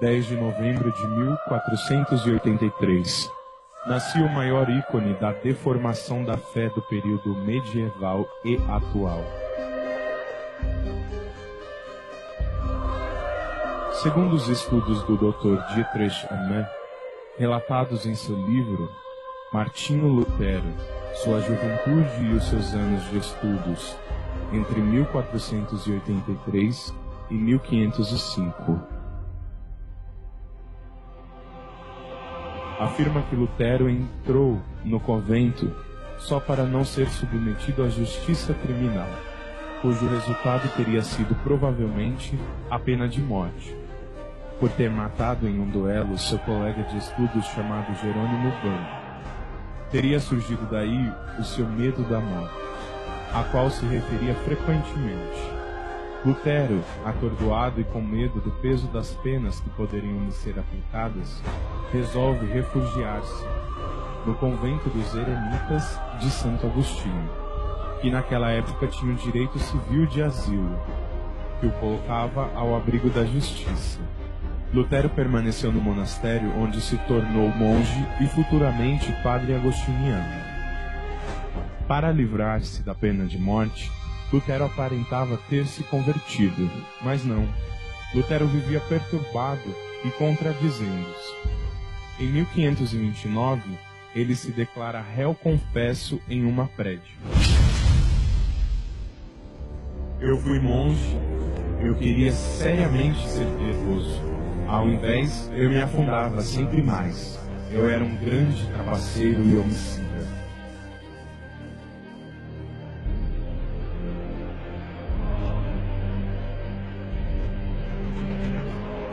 10 de novembro de 1483, nascia o maior ícone da deformação da fé do período medieval e atual. Segundo os estudos do Dr. Dietrich Amann, relatados em seu livro Martinho Lutero, sua juventude e os seus anos de estudos entre 1483 e 1505, afirma que Lutero entrou no convento só para não ser submetido à justiça criminal, cujo resultado teria sido provavelmente a pena de morte, por ter matado em um duelo seu colega de estudos chamado Jerônimo Bano. Teria surgido daí o seu medo da morte, a qual se referia frequentemente. Lutero, atordoado e com medo do peso das penas que poderiam lhe ser aplicadas, resolve refugiar-se no convento dos eremitas de Santo Agostinho, que naquela época tinha o direito civil de asilo, que o colocava ao abrigo da justiça. Lutero permaneceu no monastério, onde se tornou monge e futuramente padre agostiniano. Para livrar-se da pena de morte, Lutero aparentava ter se convertido, mas não. Lutero vivia perturbado e contradizendo-se. Em 1529, ele se declara réu confesso em uma prédio. Eu fui monge, eu queria seriamente ser piedoso. Ao invés, eu me afundava sempre mais. Eu era um grande trapaceiro e homicida.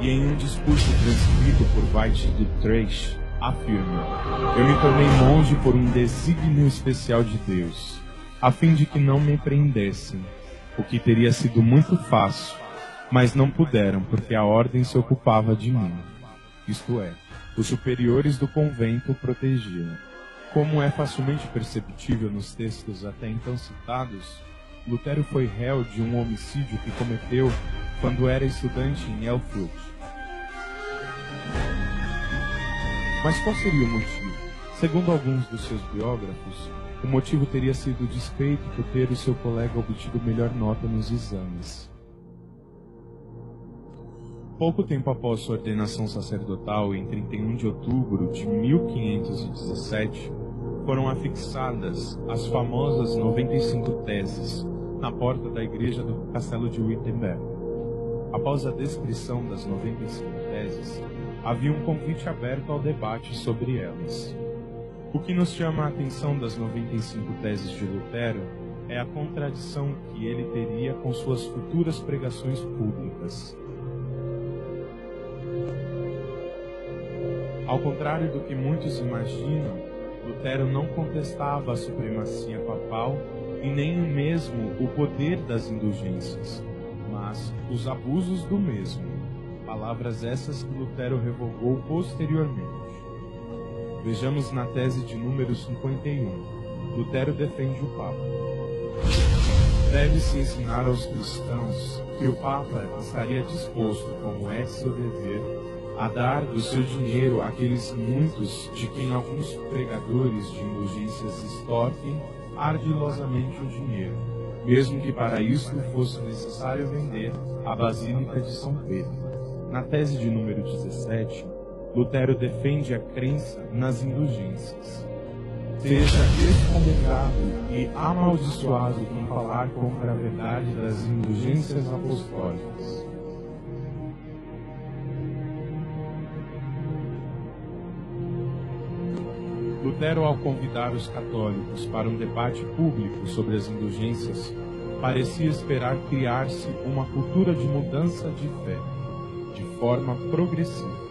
E em um discurso transcrito por White de Trash, afirma: eu me tornei monge por um desígnio especial de Deus, a fim de que não me prendessem, o que teria sido muito fácil, mas não puderam, porque a ordem se ocupava de mim. Isto é, os superiores do convento o protegiam. Como é facilmente perceptível nos textos até então citados, Lutero foi réu de um homicídio que cometeu quando era estudante em Erfurt. Mas qual seria o motivo? Segundo alguns dos seus biógrafos, o motivo teria sido o despeito por ter o seu colega obtido melhor nota nos exames. Pouco tempo após sua ordenação sacerdotal, em 31 de outubro de 1517, foram afixadas as famosas 95 teses na porta da igreja do castelo de Wittenberg. Após a descrição das 95 teses, havia um convite aberto ao debate sobre elas. O que nos chama a atenção das 95 teses de Lutero é a contradição que ele teria com suas futuras pregações públicas. Ao contrário do que muitos imaginam, Lutero não contestava a supremacia papal e nem mesmo o poder das indulgências, mas os abusos do mesmo, palavras essas que Lutero revogou posteriormente. Vejamos na tese de número 51. Lutero defende o Papa. Deve-se ensinar aos cristãos que o Papa estaria disposto, como é seu dever, a dar do seu dinheiro àqueles muitos de quem alguns pregadores de indulgências extorquem ardilosamente o dinheiro, mesmo que para isso fosse necessário vender a Basílica de São Pedro. Na tese de número 17, Lutero defende a crença nas indulgências. Seja excomungado e amaldiçoado quem falar contra a verdade das indulgências apostólicas. Lutero, ao convidar os católicos para um debate público sobre as indulgências, parecia esperar criar-se uma cultura de mudança de fé, de forma progressiva.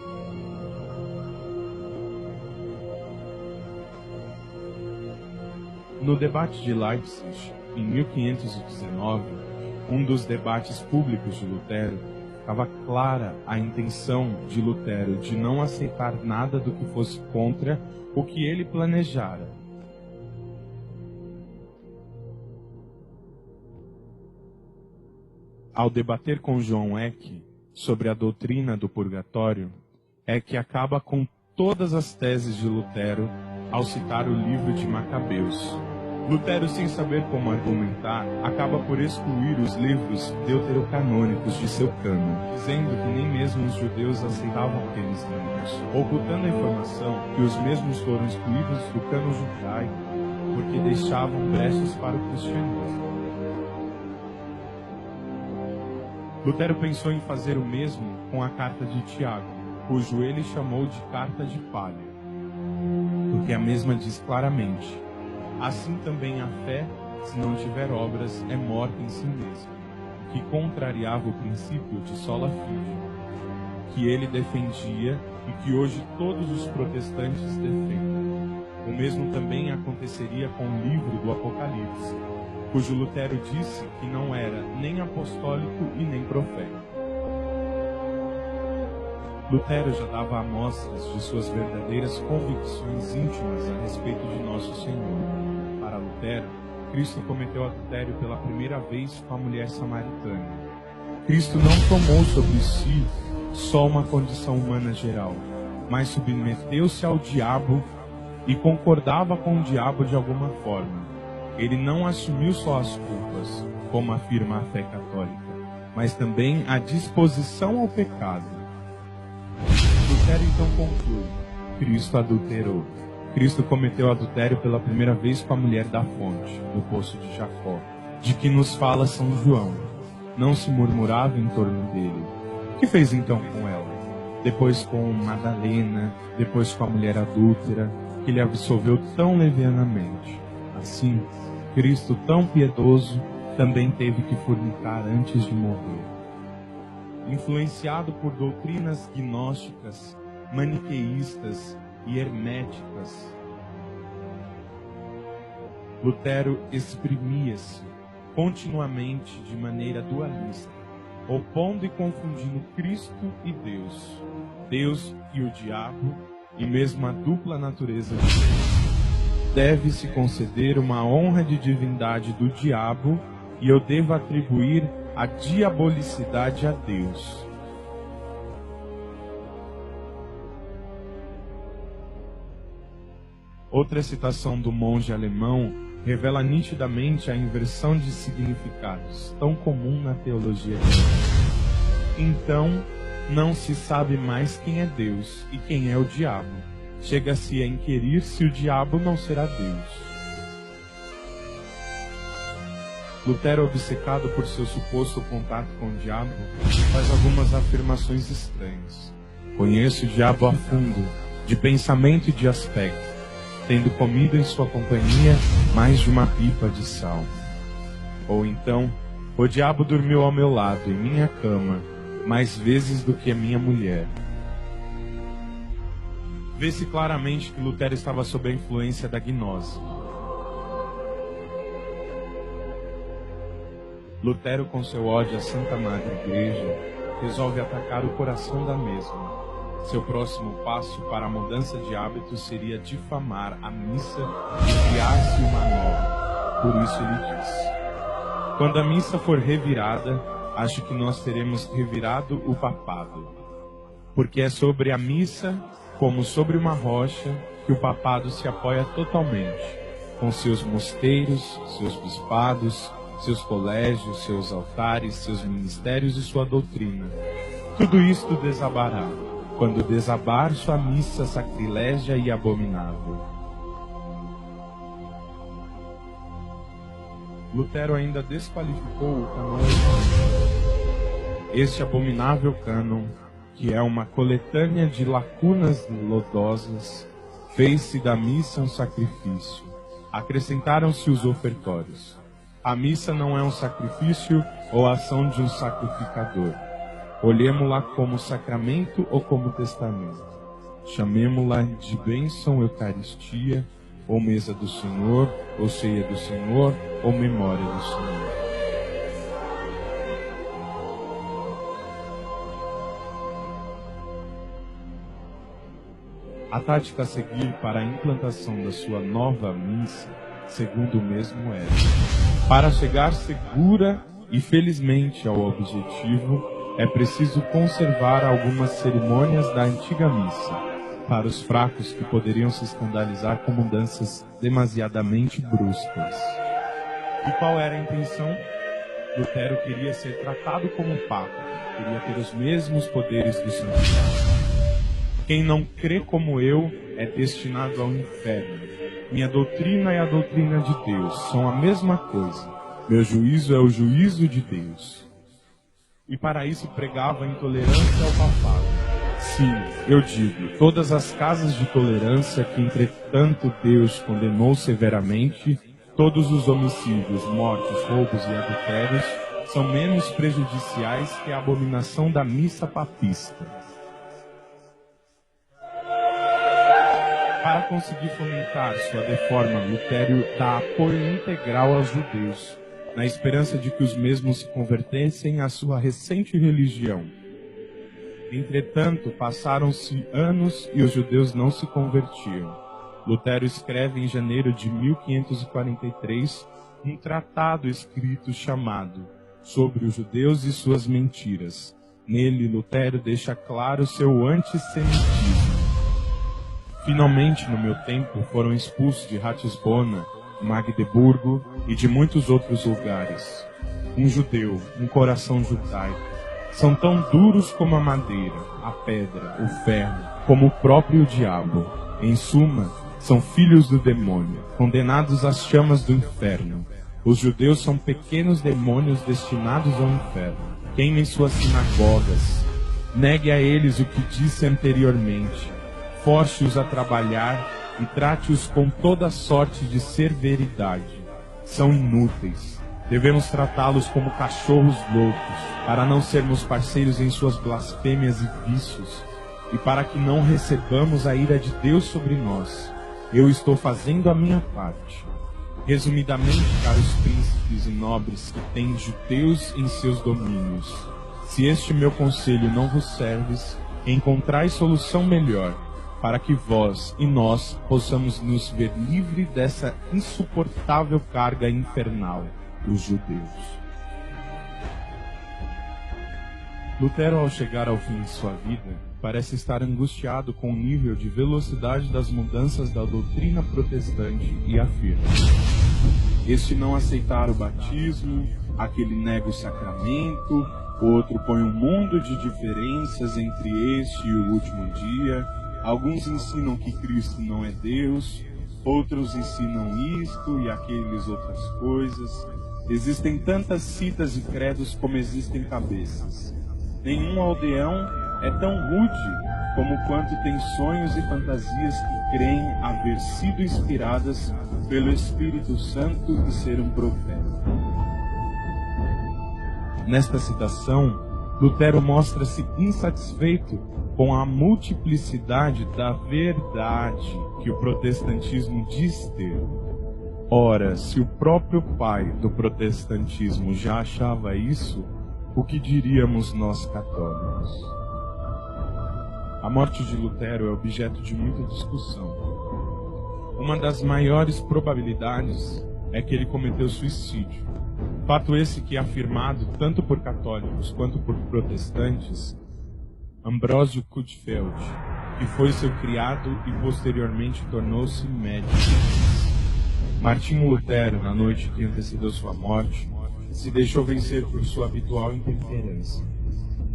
No debate de Leipzig, em 1519, um dos debates públicos de Lutero, estava clara a intenção de Lutero de não aceitar nada do que fosse contra o que ele planejara. Ao debater com João Eck, sobre a doutrina do purgatório é que acaba com todas as teses de Lutero ao citar o livro de Macabeus. Lutero, sem saber como argumentar, acaba por excluir os livros deuterocanônicos de seu cânon, dizendo que nem mesmo os judeus aceitavam aqueles livros, ocultando a informação que os mesmos foram excluídos do cânon judaico porque deixavam brechas para o cristianismo. Lutero pensou em fazer o mesmo com a carta de Tiago, cujo ele chamou de carta de palha, porque a mesma diz claramente: assim também a fé, se não tiver obras, é morta em si mesma, que contrariava o princípio de sola fide, que ele defendia e que hoje todos os protestantes defendem. O mesmo também aconteceria com o livro do Apocalipse, cujo Lutero disse que não era nem apostólico e nem profético. Lutero já dava amostras de suas verdadeiras convicções íntimas a respeito de Nosso Senhor. Para Lutero, Cristo cometeu adultério pela primeira vez com a mulher samaritana. Cristo não tomou sobre si só uma condição humana geral, mas submeteu-se ao diabo e concordava com o diabo de alguma forma. Ele não assumiu só as culpas, como afirma a fé católica, mas também a disposição ao pecado. Lutero então conclui: Cristo adulterou. Cristo cometeu adultério pela primeira vez com a mulher da fonte, do poço de Jacó, de que nos fala São João. Não se murmurava em torno dele. O que fez então com ela? Depois com Madalena, depois com a mulher adúltera, que lhe absolveu tão levianamente. Assim, Cristo, tão piedoso, também teve que fornicar antes de morrer. Influenciado por doutrinas gnósticas, maniqueístas e herméticas, Lutero exprimia-se continuamente de maneira dualista, opondo e confundindo Cristo e Deus, Deus e o diabo, e mesmo a dupla natureza de Deus. Deve-se conceder uma honra de divindade do diabo e eu devo atribuir a diabolicidade a Deus. Outra citação do monge alemão revela nitidamente a inversão de significados, tão comum na teologia cristã. Então, não se sabe mais quem é Deus e quem é o diabo. Chega-se a inquirir se o diabo não será Deus. Lutero, obcecado por seu suposto contato com o diabo, faz algumas afirmações estranhas. Conheço o diabo a fundo, de pensamento e de aspecto, tendo comido em sua companhia mais de uma pipa de sal. Ou então, o diabo dormiu ao meu lado, em minha cama, mais vezes do que a minha mulher. Vê-se claramente que Lutero estava sob a influência da gnose. Lutero, com seu ódio à Santa Madre Igreja, resolve atacar o coração da mesma. Seu próximo passo para a mudança de hábitos seria difamar a missa e criar-se uma nova. Por isso ele diz: quando a missa for revirada, acho que nós teremos revirado o papado. Porque é sobre a missa, como sobre uma rocha, que o papado se apoia totalmente, com seus mosteiros, seus bispados, seus colégios, seus altares, seus ministérios e sua doutrina. Tudo isto desabará, quando desabar sua missa sacrilégia e abominável. Lutero ainda desqualificou o cânon. Este abominável cânon, que é uma coletânea de lacunas lodosas, fez-se da missa um sacrifício. Acrescentaram-se os ofertórios. A missa não é um sacrifício ou ação de um sacrificador. Olhemo-la como sacramento ou como testamento. Chamemo-la de bênção, Eucaristia, ou mesa do Senhor, ou ceia do Senhor, ou memória do Senhor. A tática a seguir para a implantação da sua nova missa, segundo o mesmo era: para chegar segura e felizmente ao objetivo, é preciso conservar algumas cerimônias da antiga missa, para os fracos que poderiam se escandalizar com mudanças demasiadamente bruscas. E qual era a intenção? Lutero queria ser tratado como Papa, queria ter os mesmos poderes do Santo Padre. Quem não crê como eu é destinado ao inferno. Minha doutrina e a doutrina de Deus são a mesma coisa. Meu juízo é o juízo de Deus. E para isso pregava a intolerância ao papado. Sim, eu digo, todas as casas de tolerância que entretanto Deus condenou severamente, todos os homicídios, mortes, roubos e adultérios são menos prejudiciais que a abominação da missa papista. Para conseguir fomentar sua reforma, Lutero dá apoio integral aos judeus, na esperança de que os mesmos se convertessem à sua recente religião. Entretanto, passaram-se anos e os judeus não se convertiam. Lutero escreve em janeiro de 1543 um tratado escrito chamado Sobre os Judeus e Suas Mentiras. Nele, Lutero deixa claro seu antissemitismo. Finalmente, no meu tempo, foram expulsos de Ratisbona, Magdeburgo e de muitos outros lugares. Um judeu, um coração judaico, são tão duros como a madeira, a pedra, o ferro, como o próprio diabo. Em suma, são filhos do demônio, condenados às chamas do inferno. Os judeus são pequenos demônios destinados ao inferno. Queimem suas sinagogas. Negue a eles o que disse anteriormente. Force-os a trabalhar e trate-os com toda sorte de severidade. São inúteis. Devemos tratá-los como cachorros loucos, para não sermos parceiros em suas blasfêmias e vícios, e para que não recebamos a ira de Deus sobre nós. Eu estou fazendo a minha parte. Resumidamente, caros príncipes e nobres que têm judeus em seus domínios, se este meu conselho não vos serve, encontrai solução melhor, para que vós e nós possamos nos ver livres dessa insuportável carga infernal, os judeus. Lutero, ao chegar ao fim de sua vida, parece estar angustiado com o nível de velocidade das mudanças da doutrina protestante e afirma: este não aceitar o batismo, aquele nega o sacramento, o outro põe um mundo de diferenças entre este e o último dia. Alguns ensinam que Cristo não é Deus, outros ensinam isto e aqueles outras coisas. Existem tantas citas e credos como existem cabeças. Nenhum aldeão é tão rude como quanto tem sonhos e fantasias que creem haver sido inspiradas pelo Espírito Santo e ser um profeta. Nesta citação, Lutero mostra-se insatisfeito com a multiplicidade da verdade que o protestantismo diz ter. Ora, se o próprio pai do protestantismo já achava isso, o que diríamos nós católicos? A morte de Lutero é objeto de muita discussão. Uma das maiores probabilidades é que ele cometeu suicídio. Fato esse que é afirmado tanto por católicos quanto por protestantes. Ambrósio Kutfeld, que foi seu criado e posteriormente tornou-se médico. Martinho Lutero, na noite que antecedeu sua morte, se deixou vencer por sua habitual intemperância,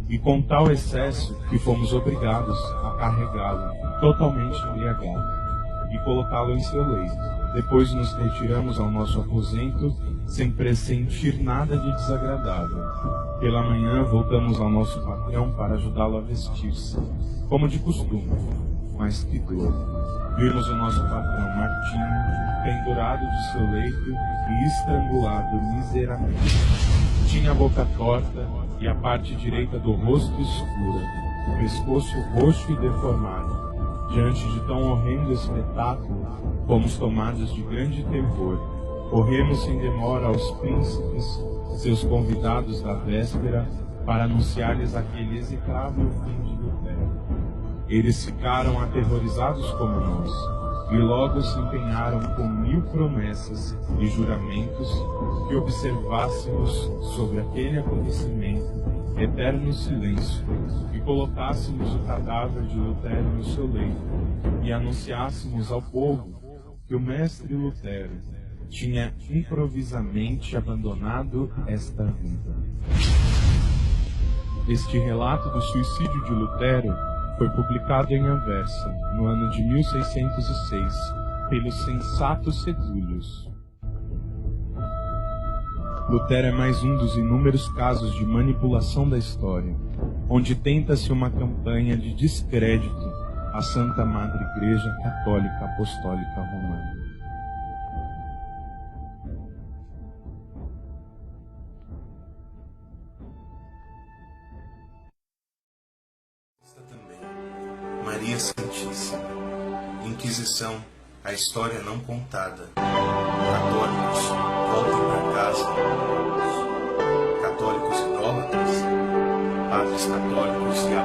e com tal excesso que fomos obrigados a carregá-lo totalmente embriagado e colocá-lo em seu leito. Depois nos retiramos ao nosso aposento sem pressentir nada de desagradável. Pela manhã voltamos ao nosso patrão para ajudá-lo a vestir-se, como de costume, mas que dor. Vimos o nosso patrão Martinho pendurado de seu leito e estrangulado miseravelmente. Tinha a boca torta e a parte direita do rosto escura, o pescoço roxo e deformado. Diante de tão horrendo espetáculo, fomos tomados de grande terror. Corremos sem demora aos príncipes, seus convidados da véspera, para anunciar-lhes aquele execrável fim de Lutero. Eles ficaram aterrorizados como nós, e logo se empenharam com 1000 promessas e juramentos que observássemos sobre aquele acontecimento eterno silêncio, e colocássemos o cadáver de Lutero no seu leito, e anunciássemos ao povo que o mestre Lutero tinha improvisamente abandonado esta vida. Este relato do suicídio de Lutero foi publicado em Anversa, no ano de 1606, pelo sensato Segúlius. Lutero é mais um dos inúmeros casos de manipulação da história, onde tenta-se uma campanha de descrédito à Santa Madre Igreja Católica Apostólica Romana. Maria Santíssima. Inquisição, a história não contada. Católicos, voltem para casa. Católicos idólatras, padres católicos e